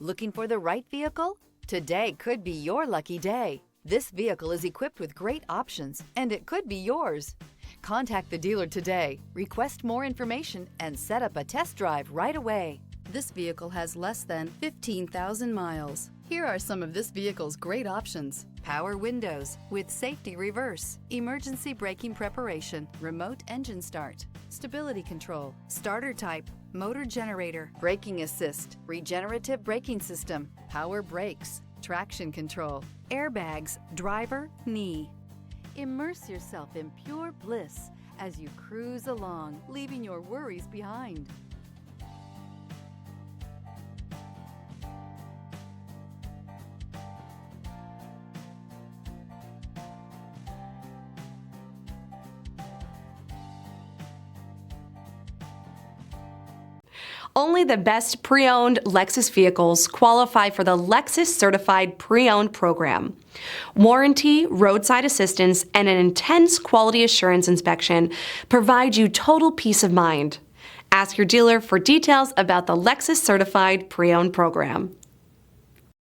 Looking for the right vehicle? Today could be your lucky day. This vehicle is equipped with great options, and it could be yours. Contact the dealer today, request more information, and set up a test drive right away. This vehicle has less than 15,000 miles. Here are some of this vehicle's great options: power windows with safety reverse, emergency braking preparation, remote engine start, stability control, starter type, motor generator, braking assist, regenerative braking system, power brakes, traction control, airbags, driver, knee. Immerse yourself in pure bliss as you cruise along, leaving your worries behind. Only the best pre-owned Lexus vehicles qualify for the Lexus Certified Pre-Owned program. Warranty, roadside assistance, and an intense quality assurance inspection provide you total peace of mind. Ask your dealer for details about the Lexus Certified Pre-Owned program.